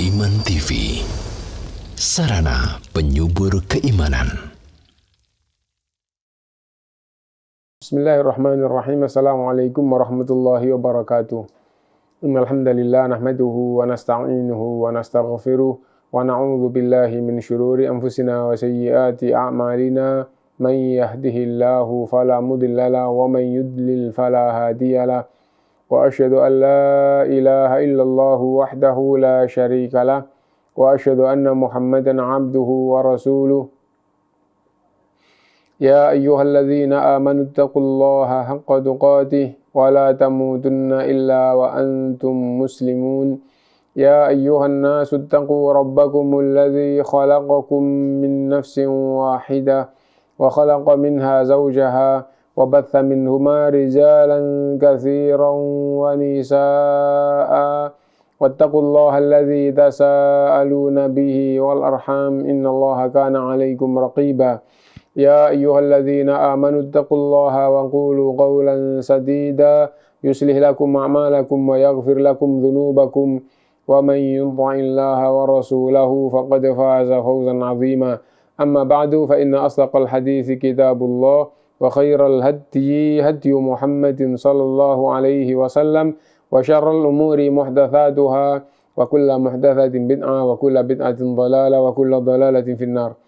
Iman TV, sarana penyubur keimanan. Bismillahirrahmanirrahim. Assalamualaikum warahmatullahi wabarakatuh. Innal hamdalillah nahmaduhu wa nasta'inuhu wa nastaghfiruh wa na'udzu billahi min syururi anfusina wa sayyiati a'malina. Man yahdihillahu fala mudilla lahu wa man yudlil fala hadiyalah. Wa asyhadu an la ilaha illallah wahdahu la syarika lah wa asyhadu anna Muhammadan 'abduhu wa rasuluh. Ya ayyuhalladzina amanu taqullaha haqqa tuqatih wa la tamutunna illa wa antum muslimun. Ya ayyuhan nasu taqu rabbakumul ladzi khalaqakum min nafsin wahidah wa khalaqa minha zawjaha wa batha minhuma rijalan katsiran wa nisaa'a wattaqullaha alladzi tasaaluna bihi wal arham innallaha kana 'alaikum raqiba. Ya ayyuhalladzina amanu taqullaha wa qulu qawlan sadida yuslih lakum a'malakum wa yaghfir lakum dhunubakum wa man yuti'illaha wa rasulahu faqad faza fawzan 'azima. Amma ba'du fa inna asdaqal hadithi kitabullah wa khairal hadyi hadyu Muhammadin sallallahu alaihi wasallam wa syarrul umuri muhdatsatuha wa kullu muhdatsatin bid'ah wa kullu bid'atin dhalalah wa kullu dhalalatin finnar.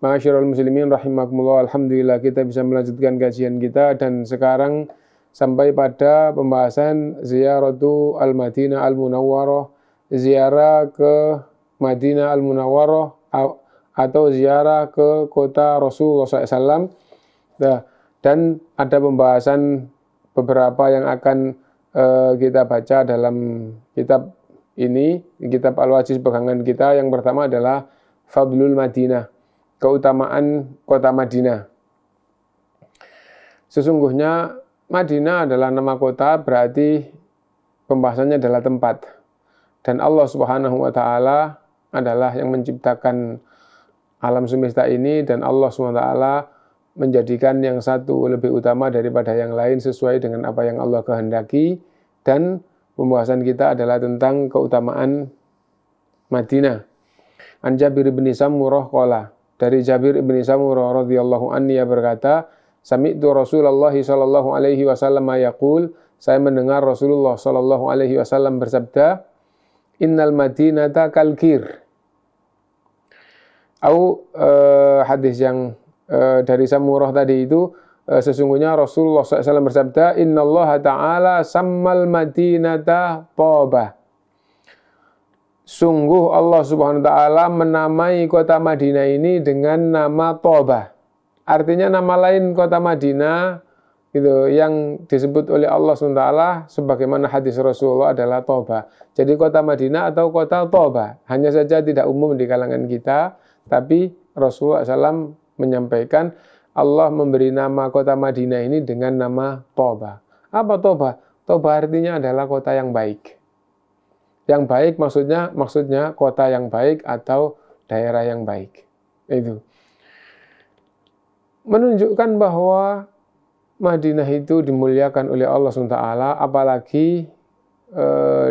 Ma'asyiral muslimin rahimakumullah, alhamdulillah kita bisa melanjutkan kajian kita dan sekarang sampai pada pembahasan ziyaratu al-Madinah al-Munawwarah, ziarah ke Madinah al-Munawwarah atau ziarah ke kota Rasulullah SAW. Dan ada pembahasan beberapa yang akan kita baca dalam kitab ini, kitab Al-Wajiz pegangan kita. Yang pertama adalah Fadlul Madinah, keutamaan kota Madinah. Sesungguhnya Madinah adalah nama kota, berarti pembahasannya adalah tempat. Dan Allah Subhanahu wa Ta'ala adalah yang menciptakan alam semesta ini, dan Allah Subhanahu wa Ta'ala menjadikan yang satu lebih utama daripada yang lain sesuai dengan apa yang Allah kehendaki. Dan pembahasan kita adalah tentang keutamaan Madinah. An Jabir bin Samurah qala, dari Jabir bin Samurah radhiyallahu anhu ia berkata, sami'tu Rasulullah sallallahu alaihi wasallam yaqul, saya mendengar Rasulullah sallallahu alaihi wasallam bersabda, innal madinata kalkir. Hadis yang dari Samurah tadi itu, sesungguhnya Rasulullah SAW bersabda, innallaha ta'ala sammal madinata Thabah. Sungguh Allah Subhanahu wa Ta'ala menamai kota Madinah ini dengan nama Thabah. Artinya nama lain kota Madinah itu yang disebut oleh Allah Subhanahu wa Ta'ala sebagaimana hadis Rasulullah adalah Thabah. Jadi kota Madinah atau kota Thabah hanya saja tidak umum di kalangan kita, tapi Rasulullah SAW menyampaikan Allah memberi nama kota Madinah ini dengan nama Thabah. Apa Thabah? Thabah artinya adalah kota yang baik. Yang baik maksudnya kota yang baik atau daerah yang baik. Itu menunjukkan bahwa Madinah itu dimuliakan oleh Allah SWT, apalagi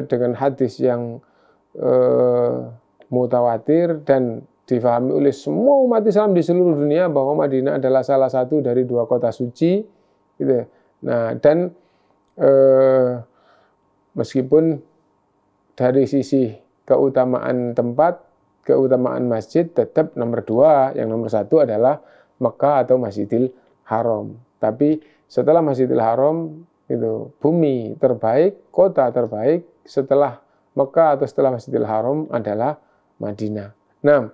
dengan hadis yang mutawatir dan difahami oleh semua umat Islam di seluruh dunia bahwa Madinah adalah salah satu dari dua kota suci, gitu. Nah, dan meskipun dari sisi keutamaan tempat, keutamaan masjid tetap nomor dua, yang nomor satu adalah Mekah atau Masjidil Haram. Tapi setelah Masjidil Haram itu bumi terbaik, kota terbaik setelah Mekah atau setelah Masjidil Haram adalah Madinah. Nah,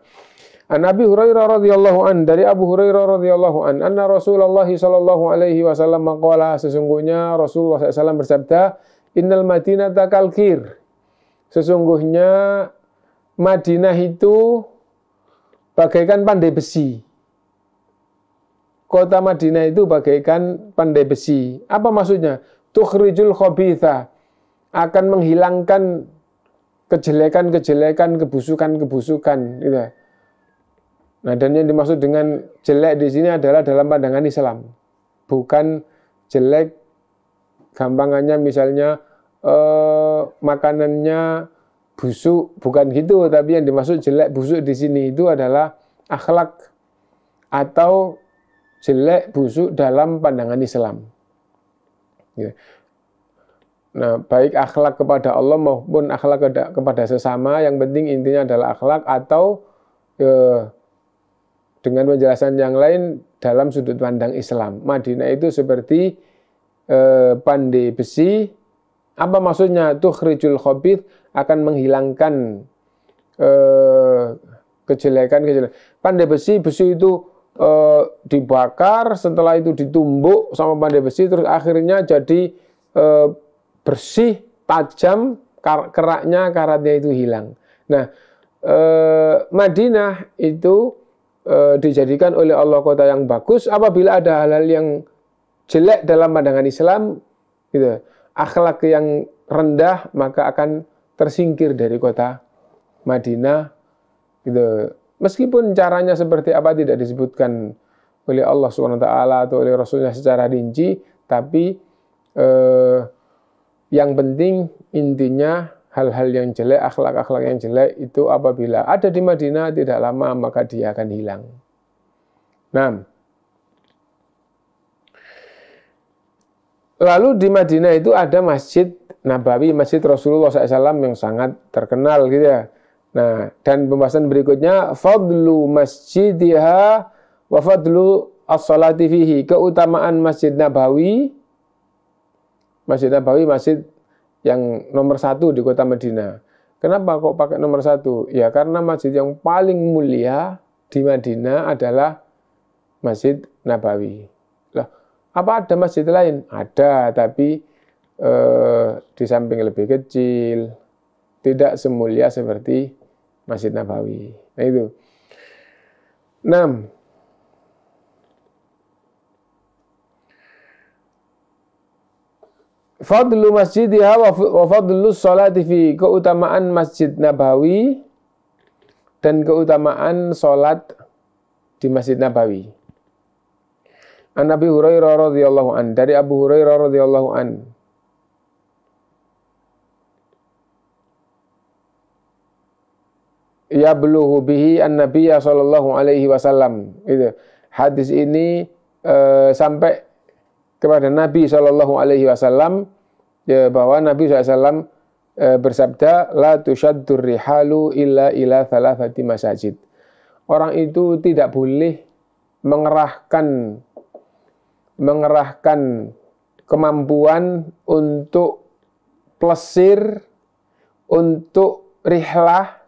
An Abi Hurairah radhiyallahu an, dari Abu Hurairah radhiyallahu an, anna Rasulullah sallallahu alaihi wasallam qala, sesungguhnya Rasulullah SAW bersabda, innal madinata kalkir. Sesungguhnya Madinah itu bagaikan pandai besi. Kota Madinah itu bagaikan pandai besi. Apa maksudnya? Tukhrijul khabitha, akan menghilangkan kejelekan-kejelekan, kebusukan-kebusukan, gitu. Nah, dan yang dimaksud dengan jelek di sini adalah dalam pandangan Islam, bukan jelek gampangannya misalnya makanannya busuk, bukan gitu, tapi yang dimaksud jelek busuk di sini itu adalah akhlak atau jelek busuk dalam pandangan Islam. Ya. Nah, baik akhlak kepada Allah maupun akhlak kepada sesama, yang penting intinya adalah akhlak atau dengan penjelasan yang lain dalam sudut pandang Islam. Madinah itu seperti pandai besi. Apa maksudnya? Tukhrijul khabith, akan menghilangkan kejelekan. Pandai besi itu dibakar, setelah itu ditumbuk sama pandai besi, terus akhirnya jadi bersih, tajam, karatnya itu hilang. Nah, Madinah itu dijadikan oleh Allah kota yang bagus apabila ada hal-hal yang jelek dalam pandangan Islam, gitu, akhlak yang rendah, maka akan tersingkir dari kota Madinah, gitu. Meskipun caranya seperti apa tidak disebutkan oleh Allah SWT atau oleh Rasulnya secara rinci, tapi yang penting intinya hal-hal yang jelek, akhlak-akhlak yang jelek itu apabila ada di Madinah tidak lama maka dia akan hilang. Nah, lalu di Madinah itu ada Masjid Nabawi, Masjid Rasulullah SAW yang sangat terkenal gitu ya. Nah, dan pembahasan berikutnya fadlu masjidiha wa fadlu as-salati fihi, keutamaan Masjid Nabawi. Masjid Nabawi masjid yang nomor 1 di kota Madinah. Kenapa kok pakai nomor 1? Ya karena masjid yang paling mulia di Madinah adalah Masjid Nabawi. Lah, apa ada masjid lain? Ada, tapi di samping lebih kecil, tidak semulia seperti Masjid Nabawi. Nah itu. 6. Fadlu masjidiha wa fadlu sholati fi, keutamaan Masjid Nabawi dan keutamaan sholat di Masjid Nabawi. An Abi Hurairah radhiyallahu an, dari Abu Hurairah radhiyallahu an. Yablughu bihi an-nabiyya sallallahu alaihi wasallam. Itu. Hadis ini sampai kepada Nabi sallallahu alaihi wasallam, ya, bahwa Nabi SAW bersabda, la tushaddur rihalu illa ila thalathati masajid. Orang itu tidak boleh mengerahkan kemampuan untuk plesir, untuk rihlah.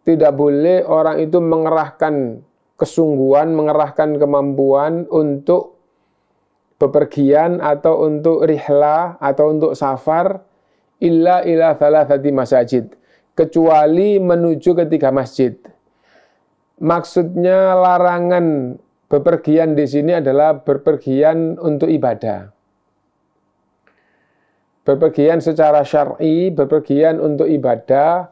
Tidak boleh orang itu mengerahkan kesungguhan, mengerahkan kemampuan untuk bepergian atau untuk rihlah atau untuk safar illa ila thalathati masajid, kecuali menuju ke 3 masjid. Maksudnya larangan bepergian di sini adalah bepergian untuk ibadah. Bepergian secara syar'i, bepergian untuk ibadah,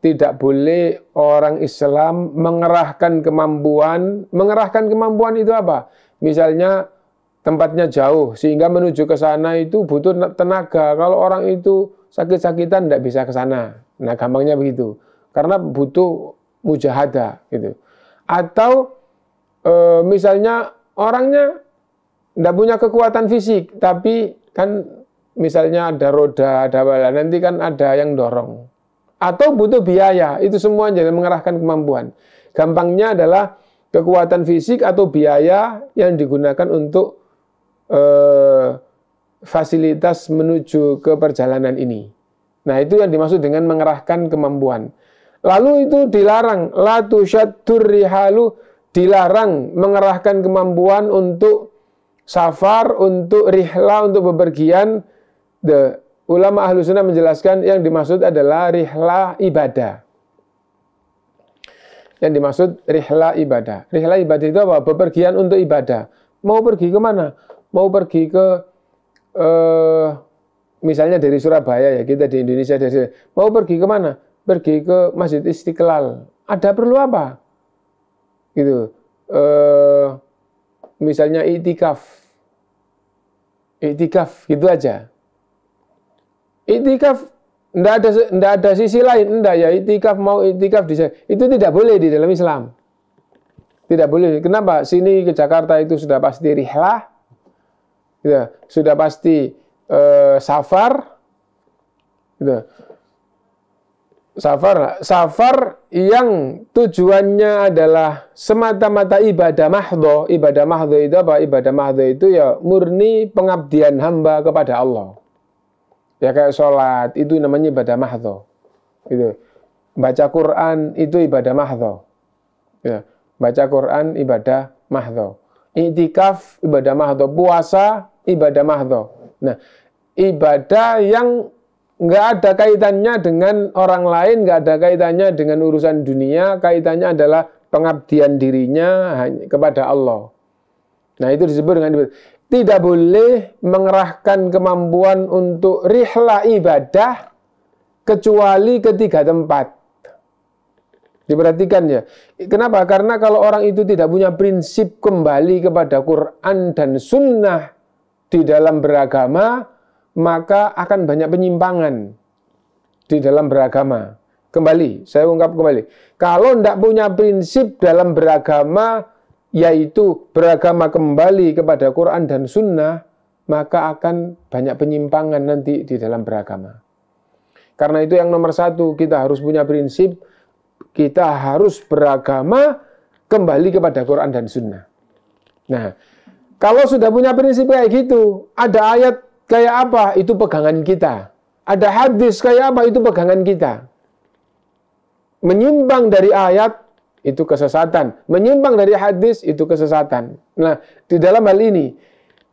tidak boleh orang Islam mengerahkan kemampuan. Mengerahkan kemampuan itu apa? Misalnya tempatnya jauh, sehingga menuju ke sana itu butuh tenaga. Kalau orang itu sakit-sakitan tidak bisa ke sana. Nah, gampangnya begitu. Karena butuh mujahadah gitu. Atau misalnya orangnya tidak punya kekuatan fisik, tapi kan misalnya ada roda, ada bala, nanti kan ada yang dorong. Atau butuh biaya, itu semua jadi mengerahkan kemampuan. Gampangnya adalah kekuatan fisik atau biaya yang digunakan untuk fasilitas menuju ke perjalanan ini. Nah, itu yang dimaksud dengan mengerahkan kemampuan. Lalu itu dilarang, la tusyaddur rihalu, dilarang mengerahkan kemampuan untuk safar, untuk rihlah, untuk bepergian. Ulama ahlu sunnah menjelaskan yang dimaksud adalah rihlah ibadah. Yang dimaksud rihlah ibadah. Rihlah ibadah itu apa? Bepergian untuk ibadah. Mau pergi ke mana? Mau pergi ke misalnya dari Surabaya, ya, kita di Indonesia, mau pergi ke mana? Pergi ke Masjid Istiqlal. Ada perlu apa? Gitu. Misalnya iktikaf, gitu aja. Iktikaf Nggak ada sisi lain, enggak ya iktikaf mau iktikaf di sana. Itu tidak boleh di dalam Islam. Tidak boleh. Kenapa? Sini ke Jakarta itu sudah pasti rihlah, ya, sudah pasti safar, gitu. Safar yang tujuannya adalah semata-mata ibadah mahdho. Ibadah mahdho itu apa? Ibadah mahdho itu ya murni pengabdian hamba kepada Allah. Ya kayak sholat, itu namanya ibadah mahdho. Gitu. Baca Quran, itu ibadah mahdho. Ya. Baca Quran, ibadah mahdho. Iktikaf, ibadah mahdho. Puasa, ibadah mahdho. Nah, ibadah yang nggak ada kaitannya dengan orang lain, nggak ada kaitannya dengan urusan dunia, kaitannya adalah pengabdian dirinya hanya kepada Allah. Nah, itu disebut dengan ibadah. Tidak boleh mengerahkan kemampuan untuk rihlah ibadah kecuali ketiga tempat. Diperhatikan ya. Kenapa? Karena kalau orang itu tidak punya prinsip kembali kepada Quran dan Sunnah di dalam beragama, maka akan banyak penyimpangan di dalam beragama. Kembali, saya ungkap kembali. Kalau tidak punya prinsip dalam beragama, yaitu beragama kembali kepada Quran dan Sunnah, maka akan banyak penyimpangan nanti di dalam beragama. Karena itu yang nomor satu, kita harus punya prinsip, kita harus beragama kembali kepada Quran dan Sunnah. Nah, kalau sudah punya prinsip kayak gitu, ada ayat kayak apa, itu pegangan kita. Ada hadis kayak apa, itu pegangan kita. Menyimpang dari ayat, itu kesesatan. Menyimpang dari hadis, itu kesesatan. Nah, di dalam hal ini,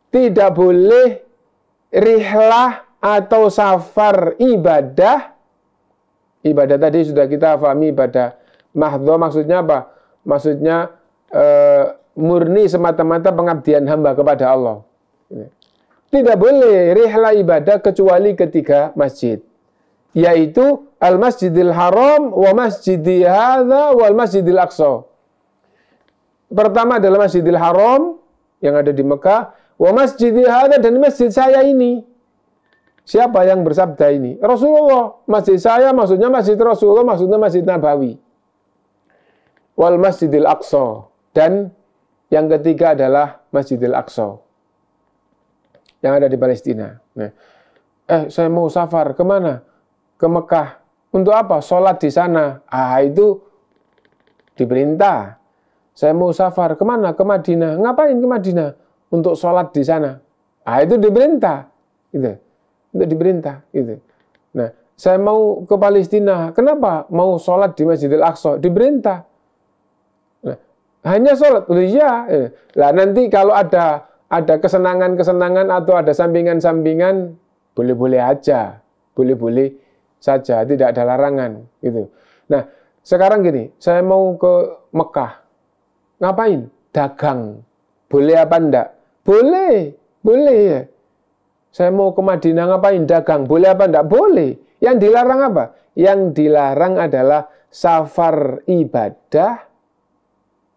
tidak boleh rihlah atau safar ibadah. Ibadah tadi sudah kita pahami, ibadah mahdho maksudnya apa? Maksudnya murni semata-mata pengabdian hamba kepada Allah. Tidak boleh rihlah ibadah kecuali ketiga masjid. Yaitu Al-Masjidil Haram, wa Masjidi Hadza, wal Masjidil Aqsa. Pertama adalah Masjidil Haram yang ada di Mekah, wa Masjidi Hadza, dan masjid saya ini. Siapa yang bersabda ini? Rasulullah. Masjid saya maksudnya masjid Rasulullah, maksudnya Masjid Nabawi. Wal Masjidil Aqsa, dan yang ketiga adalah Masjidil Aqsa yang ada di Palestina. Nah, saya mau safar kemana? Ke Mekah. Untuk apa? Sholat di sana. Itu diperintah. Saya mau safar kemana? Ke Madinah. Ngapain ke Madinah? Untuk sholat di sana. Itu diperintah. Gitu. Untuk diperintah. Gitu. Nah, saya mau ke Palestina. Kenapa? Mau sholat di Masjidil Aqsa. Diperintah. Nah, hanya sholat. Iya. Lah nanti kalau ada kesenangan-kesenangan atau ada sampingan-sampingan, boleh-boleh aja. Boleh-boleh saja, tidak ada larangan gitu. Nah, sekarang gini, saya mau ke Mekah. Ngapain? Dagang. Boleh apa enggak? Boleh, boleh ya. Saya mau ke Madinah, ngapain? Dagang. Boleh apa enggak? Boleh. Yang dilarang apa? Yang dilarang adalah safar ibadah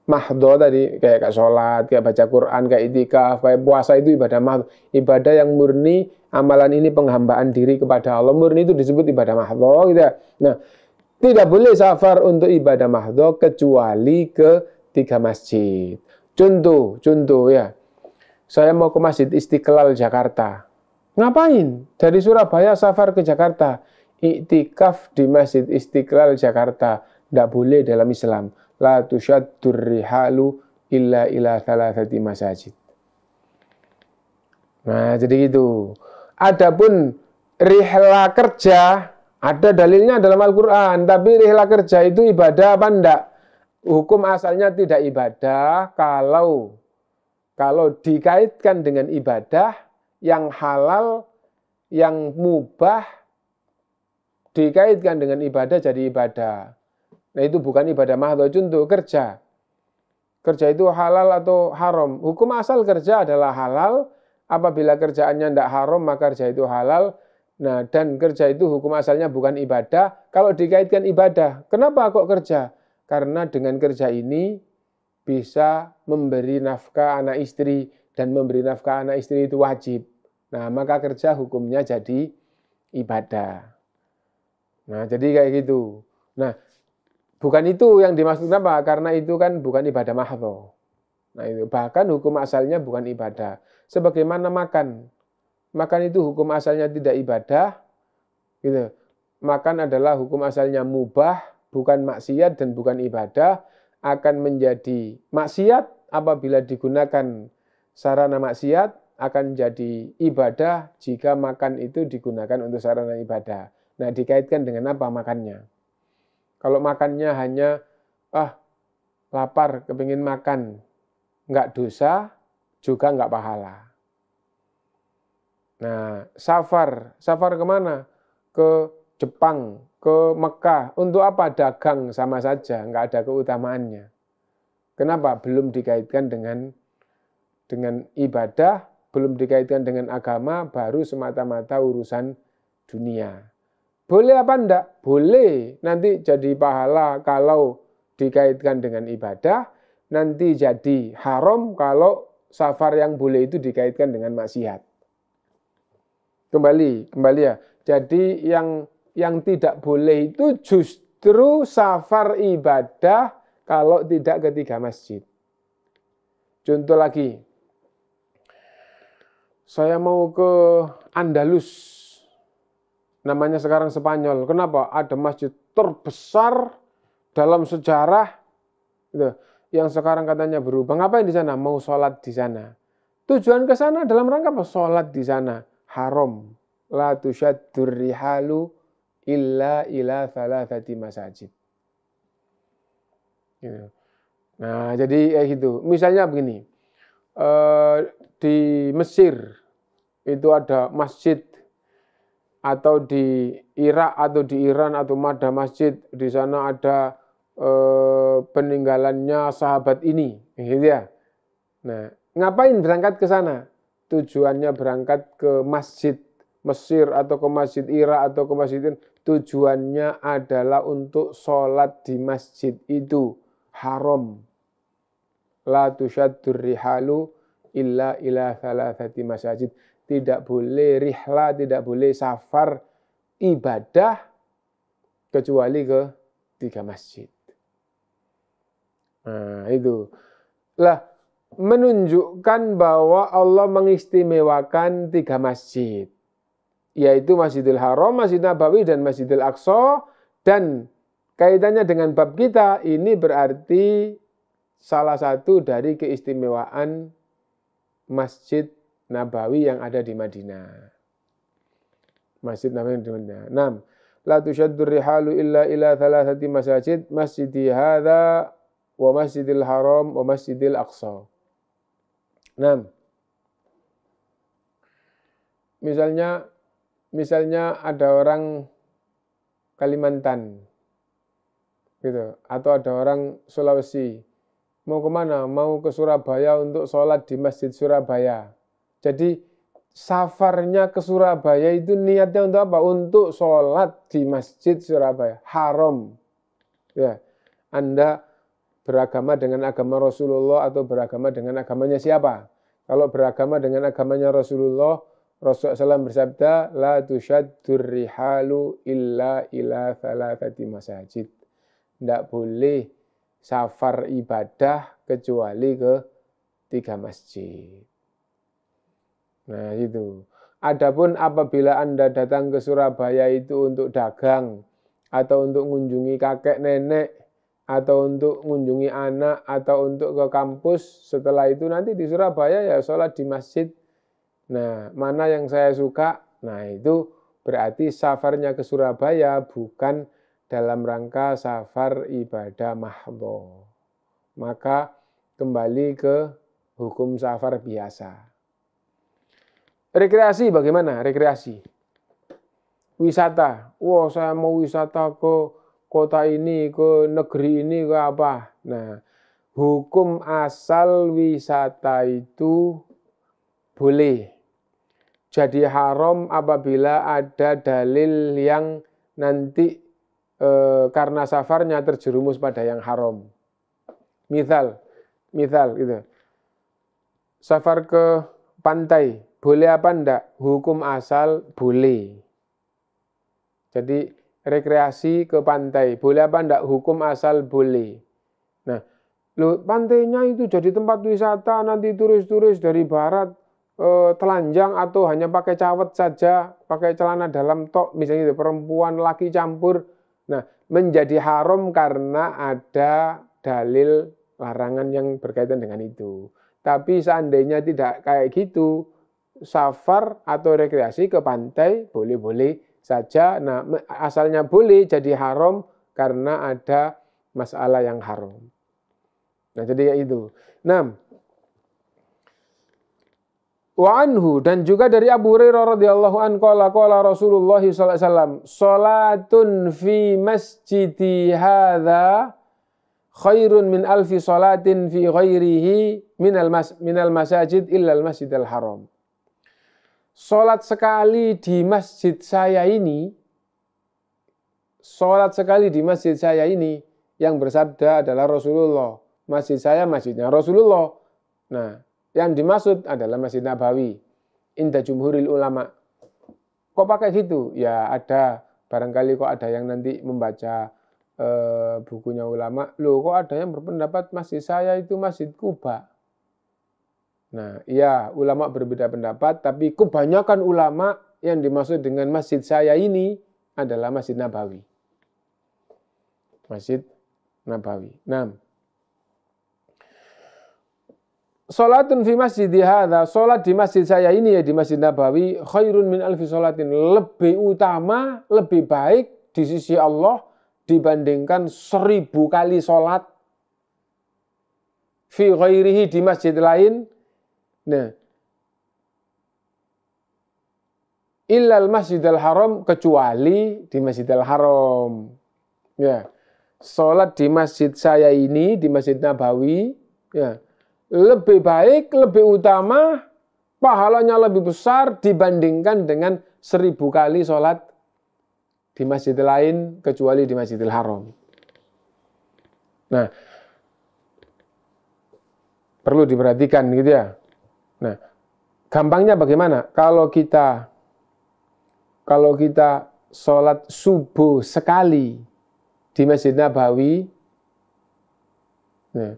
mahdho tadi, kayak sholat, kayak baca Quran, kayak iktikaf, kayak puasa, itu ibadah mahdho. Ibadah yang murni, amalan ini penghambaan diri kepada Allah, murni itu disebut ibadah mahdho gitu ya. Nah, tidak boleh safar untuk ibadah mahdho kecuali ke 3 masjid. Contoh ya. Saya mau ke Masjid Istiqlal Jakarta. Ngapain? Dari Surabaya safar ke Jakarta. Iktikaf di Masjid Istiqlal Jakarta. Tidak boleh dalam Islam. La tusyaddur rihalu illa ila thalathati masajid. Nah, jadi gitu. Adapun rihlah kerja, ada dalilnya dalam Al-Quran. Tapi rihlah kerja itu ibadah apa enggak? Hukum asalnya tidak ibadah kalau dikaitkan dengan ibadah yang halal, yang mubah, dikaitkan dengan ibadah jadi ibadah. Nah, itu bukan ibadah mahdho. Contoh kerja. Kerja itu halal atau haram. Hukum asal kerja adalah halal. Apabila kerjaannya tidak haram, maka kerja itu halal. Nah, dan kerja itu hukum asalnya bukan ibadah. Kalau dikaitkan ibadah, kenapa kok kerja? Karena dengan kerja ini bisa memberi nafkah anak istri, dan memberi nafkah anak istri itu wajib. Nah, maka kerja hukumnya jadi ibadah. Nah, jadi kayak gitu. Nah, bukan itu yang dimaksud apa? Karena itu kan bukan ibadah mahdhah. Nah, itu bahkan hukum asalnya bukan ibadah. Sebagaimana makan. Makan itu hukum asalnya tidak ibadah, gitu. Makan adalah hukum asalnya mubah, bukan maksiat dan bukan ibadah, akan menjadi maksiat apabila digunakan sarana maksiat, akan jadi ibadah jika makan itu digunakan untuk sarana ibadah. Nah, dikaitkan dengan apa makannya? Kalau makannya hanya, lapar, kepingin makan, nggak dosa, juga nggak pahala. Nah, safar kemana? Ke Jepang, ke Mekah. Untuk apa? Dagang sama saja, nggak ada keutamaannya. Kenapa? Belum dikaitkan dengan ibadah, belum dikaitkan dengan agama, baru semata-mata urusan dunia. Boleh apa enggak? Boleh. Nanti jadi pahala kalau dikaitkan dengan ibadah, nanti jadi haram kalau safar yang boleh itu dikaitkan dengan maksiat. Kembali ya. Jadi yang tidak boleh itu justru safar ibadah kalau tidak ke 3 masjid. Contoh lagi, saya mau ke Andalus, namanya sekarang Spanyol. Kenapa? Ada masjid terbesar dalam sejarah, gitu, yang sekarang katanya berubah. Ngapain di sana? Mau sholat di sana. Tujuan ke sana dalam rangka apa? Sholat di sana. Haram. La tusyaddur rihalu illa ila thalathati masajid. Gitu. Nah, jadi kayak gitu. Misalnya begini, di Mesir itu ada masjid, atau di Irak atau di Iran atau ada masjid, di sana ada peninggalannya sahabat ini, gitu ya. Nah, ngapain berangkat ke sana? Tujuannya berangkat ke masjid Mesir atau ke masjid Irak atau ke masjid ini, tujuannya adalah untuk sholat di masjid itu. Haram. La tusyaddur rihalu illa ila thalathati masajid. Tidak boleh rihla, tidak boleh safar ibadah kecuali ke 3 masjid. Nah, itu. Lah, menunjukkan bahwa Allah mengistimewakan 3 masjid, yaitu Masjidil Haram, Masjid Nabawi, dan Masjidil Aqsa. Dan kaitannya dengan bab kita, ini berarti salah satu dari keistimewaan Masjid Nabawi yang ada di Madinah. Masjid Nabawi di Madinah. 6. La tusyaddur rihalu illa ila thalathati masajid, masjidi hadza wa Masjidil Haram wa Masjidil Aqsa. 6. Misalnya ada orang Kalimantan, gitu, atau ada orang Sulawesi, mau kemana? Mau ke Surabaya untuk sholat di Masjid Surabaya. Jadi safarnya ke Surabaya itu niatnya untuk apa? Untuk sholat di Masjid Surabaya. Haram. Ya, Anda beragama dengan agama Rasulullah atau beragama dengan agamanya siapa? Kalau beragama dengan agamanya Rasulullah, Rasulullah SAW bersabda, la tusyaddur rihalu illa ila thalathati masajid. Tidak boleh safar ibadah kecuali ke 3 masjid. Nah, itu. Adapun apabila Anda datang ke Surabaya itu untuk dagang, atau untuk mengunjungi kakek nenek, atau untuk mengunjungi anak, atau untuk ke kampus, setelah itu nanti di Surabaya ya sholat di masjid. Nah, mana yang saya suka? Nah, itu berarti safarnya ke Surabaya bukan dalam rangka safar ibadah mahdhah. Maka kembali ke hukum safar biasa. Rekreasi bagaimana? Rekreasi. Wisata. Wah, saya mau wisata ke kota ini, ke negeri ini, ke apa? Nah, hukum asal wisata itu boleh. Jadi haram apabila ada dalil yang nanti karena safarnya terjerumus pada yang haram. Misal gitu. Safar ke pantai, boleh apa enggak? Hukum asal boleh. Jadi rekreasi ke pantai. Boleh apa enggak? Hukum asal boleh. Nah, loh, pantainya itu jadi tempat wisata, nanti turis-turis dari barat telanjang atau hanya pakai cawet saja, pakai celana dalam tok, misalnya itu perempuan laki campur. Nah, menjadi haram karena ada dalil larangan yang berkaitan dengan itu. Tapi seandainya tidak kayak gitu, safar atau rekreasi ke pantai boleh-boleh saja. Nah, asalnya boleh jadi haram karena ada masalah yang haram. Nah, jadi itu. Nah, wa anhu, dan juga dari Abu Hurairah radhiyallahu anhu qala Rasulullah sallallahu alaihi wasallam, salatun fi masjidi hadza khairun min alfi salatin fi ghairihi minal masajid illa al masjidil haram. Salat sekali di masjid saya ini, salat sekali di masjid saya ini, yang bersabda adalah Rasulullah. Masjid saya masjidnya Rasulullah. Nah, yang dimaksud adalah Masjid Nabawi. Inda jumhuril ulama. Kok pakai gitu? Ya ada, barangkali kok ada yang nanti membaca bukunya ulama. Loh, kok ada yang berpendapat masjid saya itu Masjid Kuba. Nah, iya, ulama berbeda pendapat, tapi kebanyakan ulama yang dimaksud dengan masjid saya ini adalah Masjid Nabawi. Masjid Nabawi. Nah, salatun fi masjidi hadza, salat di masjid saya ini, ya di Masjid Nabawi, khairun min alfi salatin, lebih utama, lebih baik di sisi Allah dibandingkan 1000 kali salat fi ghairihi, di masjid lain. Nah, illal masjidil haram, kecuali di Masjidil Haram. Ya, salat di masjid saya ini, di Masjid Nabawi, ya, lebih baik, lebih utama, pahalanya lebih besar dibandingkan dengan 1000 kali sholat di masjid lain kecuali di Masjidil Haram. Nah, perlu diperhatikan gitu ya. Nah, gampangnya bagaimana? Kalau kita sholat subuh sekali di Masjid Nabawi, nah,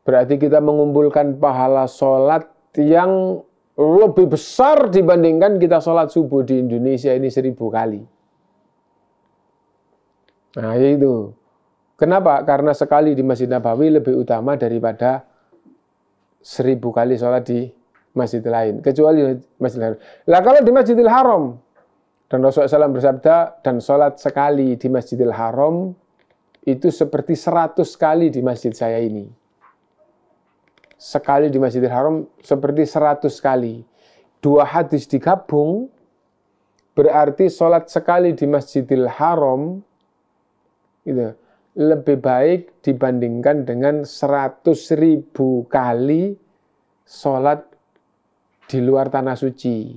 berarti kita mengumpulkan pahala sholat yang lebih besar dibandingkan kita sholat subuh di Indonesia ini 1000 kali. Nah, itu. Kenapa? Karena sekali di Masjid Nabawi lebih utama daripada 1000 kali sholat di masjid lain. Kecuali masjid lain. Lah kalau di Masjidil Haram, dan Rasulullah SAW bersabda, dan sholat sekali di Masjidil Haram itu seperti 100 kali di masjid saya ini. Sekali di Masjidil Haram seperti 100 kali. Dua hadis digabung, berarti sholat sekali di Masjidil Haram gitu, lebih baik dibandingkan dengan 100.000 kali sholat di luar tanah suci.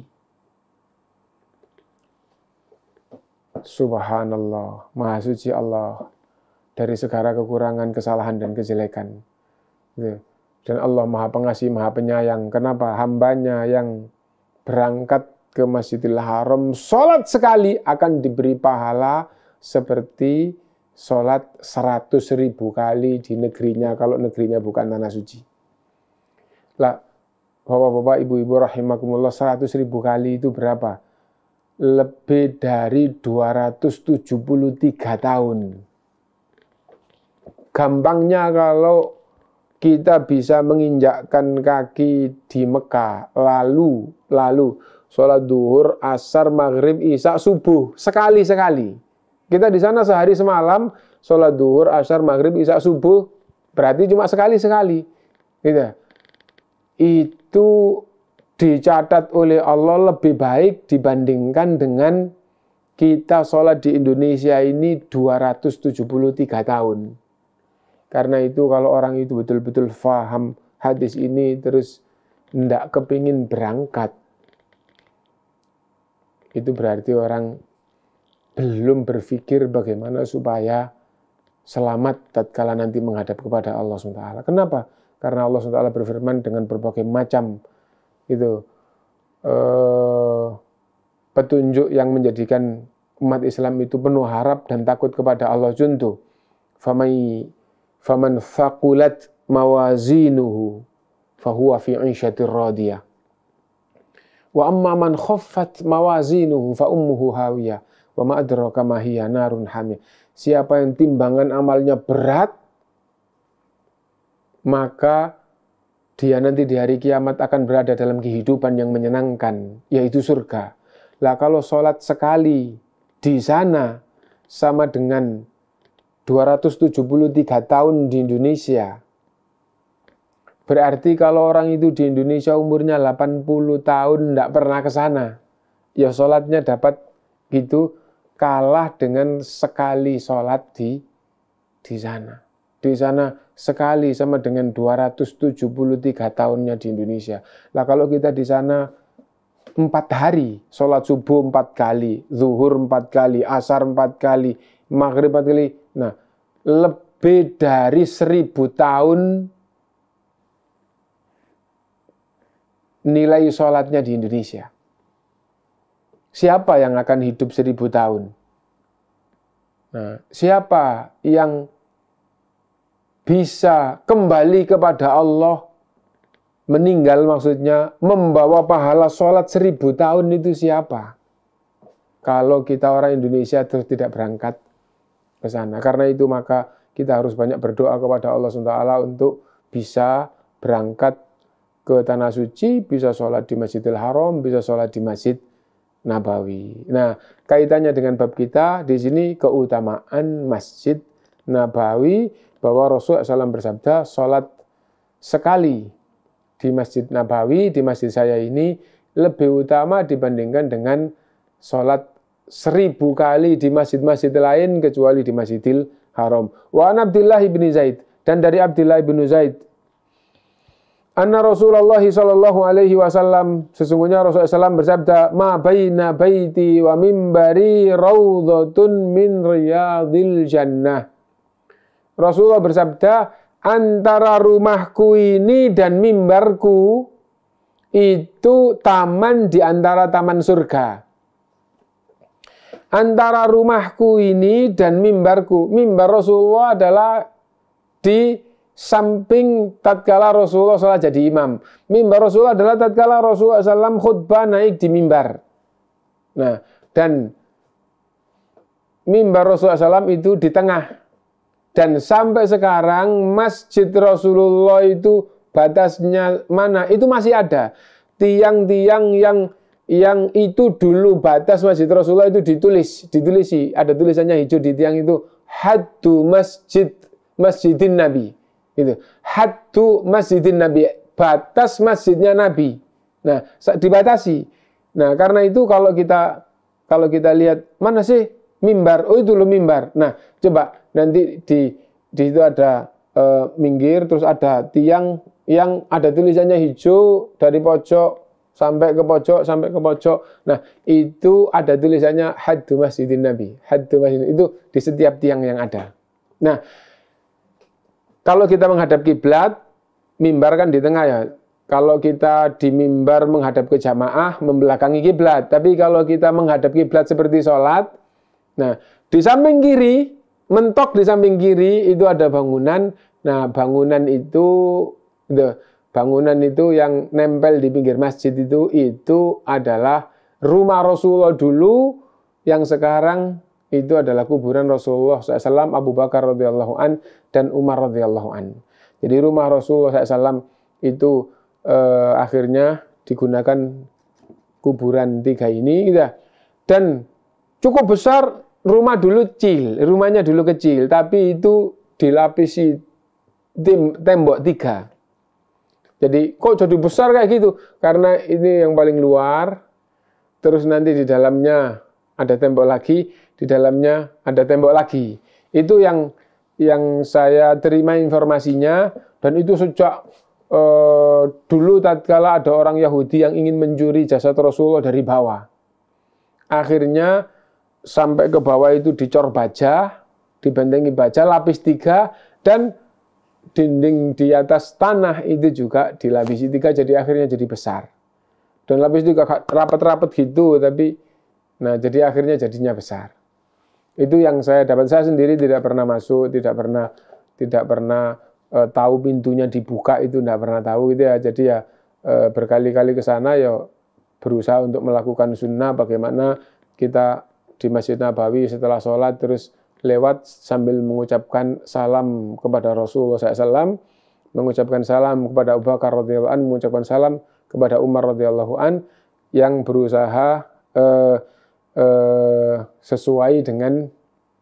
Subhanallah, Maha Suci Allah dari segala kekurangan, kesalahan, dan kejelekan. Gitu. Dan Allah Maha Pengasih, Maha Penyayang. Kenapa? Hambanya yang berangkat ke Masjidil Haram, sholat sekali akan diberi pahala seperti sholat 100.000 kali di negerinya, kalau negerinya bukan tanah suci. Lah, bapak-bapak, ibu-ibu rahimakumullah, 100.000 kali itu berapa? Lebih dari 273 tahun. Gampangnya kalau kita bisa menginjakkan kaki di Mekah, lalu sholat duhur, asar, maghrib, isya, subuh, sekali-sekali. Kita di sana sehari semalam, sholat duhur, asar, maghrib, isya, subuh, berarti cuma sekali-sekali. Gitu. Itu dicatat oleh Allah lebih baik dibandingkan dengan kita sholat di Indonesia ini 273 tahun. Karena itu kalau orang itu betul-betul faham hadis ini terus tidak kepingin berangkat, itu berarti orang belum berpikir bagaimana supaya selamat tatkala nanti menghadap kepada Allah SWT. Kenapa? Karena Allah SWT berfirman dengan berbagai macam petunjuk yang menjadikan umat Islam itu penuh harap dan takut kepada Allah juntu. Faman thaqulat mawazinuhu fahuwa fi 'ishatir radiyah. Wa amma man khaffat mawazinuhu fa ummuhu hawiyah wa ma adraka ma hiya narun hamiyah. Siapa yang timbangan amalnya berat, maka dia nanti di hari kiamat akan berada dalam kehidupan yang menyenangkan, yaitu surga. Lah kalau sholat sekali di sana sama dengan 273 tahun di Indonesia. Berarti kalau orang itu di Indonesia umurnya 80 tahun tidak pernah ke sana, ya sholatnya dapat gitu, kalah dengan sekali sholat di sana. Di sana sekali sama dengan 273 tahunnya di Indonesia. Lah kalau kita di sana 4 hari, sholat subuh 4 kali, zuhur 4 kali, asar 4 kali, maghrib 4 kali. Nah, lebih dari 1000 tahun nilai sholatnya di Indonesia. Siapa yang akan hidup 1000 tahun? Nah, siapa yang bisa kembali kepada Allah, meninggal maksudnya, membawa pahala sholat 1000 tahun itu siapa? Kalau kita orang Indonesia terus tidak berangkat ke sana. Karena itu maka kita harus banyak berdoa kepada Allah SWT untuk bisa berangkat ke Tanah Suci, bisa sholat di Masjidil Haram, bisa sholat di Masjid Nabawi. Nah, kaitannya dengan bab kita, di sini keutamaan Masjid Nabawi, bahwa Rasulullah SAW bersabda, sholat sekali di Masjid Nabawi, di masjid saya ini, lebih utama dibandingkan dengan sholat 1000 kali di masjid-masjid lain, kecuali di Masjidil Haram. Wa an Abdillah bin Zaid, dan dari Abdillah bin Zaid, anna Rasulullah sallallahu alaihi wasallam, sesungguhnya Rasulullah SAW bersabda, ma baina baiti wa mimbari raudhatun min riyadil jannah. Rasulullah bersabda, antara rumahku ini dan mimbarku itu taman di antara taman surga. Antara rumahku ini dan mimbarku, mimbar Rasulullah adalah di samping tatkala Rasulullah SAW jadi imam. Mimbar Rasulullah adalah tatkala Rasulullah SAW khutbah naik di mimbar. Nah, dan mimbar Rasulullah SAW itu di tengah. Dan sampai sekarang masjid Rasulullah itu batasnya mana? Itu masih ada. Tiang-tiang yang itu dulu batas masjid Rasulullah itu ditulisi. Ada tulisannya hijau di tiang itu. Haddu masjidin Nabi. Itu haddu masjidin Nabi, batas masjidnya Nabi. Nah, dibatasi. Nah, karena itu kalau kita lihat mana sih mimbar? Oh, itu loh mimbar. Nah, coba nanti di itu ada minggir, terus ada tiang yang ada tulisannya hijau dari pojok sampai ke pojok. Nah, itu ada tulisannya haddu masjidin Nabi. Haddu masjidin, itu di setiap tiang yang ada. Nah, kalau kita menghadap kiblat, mimbar kan di tengah ya. Kalau kita di mimbar menghadap ke jamaah, membelakangi kiblat. Tapi kalau kita menghadap kiblat seperti sholat, nah di samping kiri, mentok di samping kiri itu ada bangunan. Nah, bangunan itu yang nempel di pinggir masjid itu adalah rumah Rasulullah dulu, yang sekarang itu adalah kuburan Rasulullah SAW, Abu Bakar radhiyallahu an dan Umar radhiyallahu an. Jadi rumah Rasulullah SAW itu akhirnya digunakan kuburan 3 ini gitu. Dan cukup besar. Rumahnya dulu kecil, tapi itu dilapisi tembok 3. Jadi kok jadi besar kayak gitu? Karena ini yang paling luar, terus nanti di dalamnya ada tembok lagi, di dalamnya ada tembok lagi. Itu yang saya terima informasinya, dan itu sejak dulu tatkala ada orang Yahudi yang ingin mencuri jasad Rasulullah dari bawah. Akhirnya sampai ke bawah itu dicor baja, dibentengi baja, lapis 3, dan dinding di atas tanah itu juga dilapisi 3, jadi akhirnya jadi besar. Dan lapis 3 rapat-rapat gitu, tapi Nah, jadi akhirnya jadinya besar. Itu yang saya dapat. Saya sendiri tidak pernah masuk, tidak pernah tahu pintunya dibuka, itu tidak pernah tahu gitu ya. Jadi ya berkali-kali ke sana ya berusaha untuk melakukan sunnah, bagaimana kita di Masjid Nabawi setelah sholat terus lewat sambil mengucapkan salam kepada Rasulullah SAW, mengucapkan salam kepada Abu Bakar radhiyallahu an, mengucapkan salam kepada Umar radhiyallahu an, yang berusaha sesuai dengan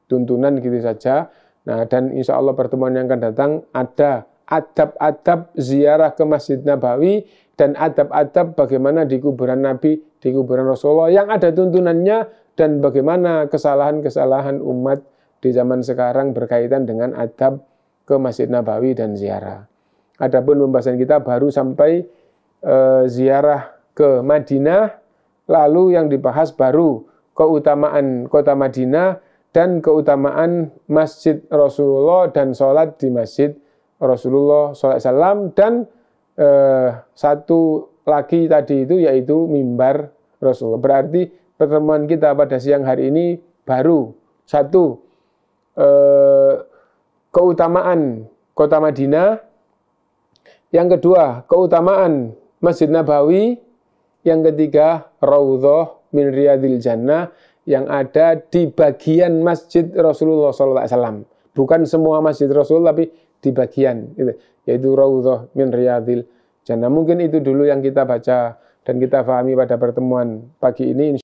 tuntunan gitu saja. Nah, dan insya Allah pertemuan yang akan datang ada adab-adab ziarah ke Masjid Nabawi dan adab-adab bagaimana di kuburan Nabi, di kuburan Rasulullah yang ada tuntunannya, dan bagaimana kesalahan-kesalahan umat di zaman sekarang berkaitan dengan adab ke Masjid Nabawi dan ziarah. Adapun pembahasan kita baru sampai ziarah ke Madinah, lalu yang dibahas baru keutamaan kota Madinah dan keutamaan Masjid Rasulullah dan sholat di Masjid Rasulullah SAW, dan satu lagi tadi itu yaitu mimbar Rasulullah. Berarti pertemuan kita pada siang hari ini baru satu, keutamaan kota Madinah, yang kedua keutamaan Masjid Nabawi, yang ketiga Raudhah min Riyadil Jannah yang ada di bagian Masjid Rasulullah SAW. Bukan semua Masjid Rasul, tapi di bagian itu, yaitu Raudhah min Riyadil Jannah. Mungkin itu dulu yang kita baca dan kita pahami pada pertemuan pagi ini.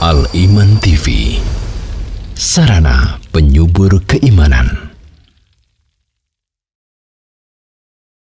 Al Iman TV, sarana penyubur keimanan.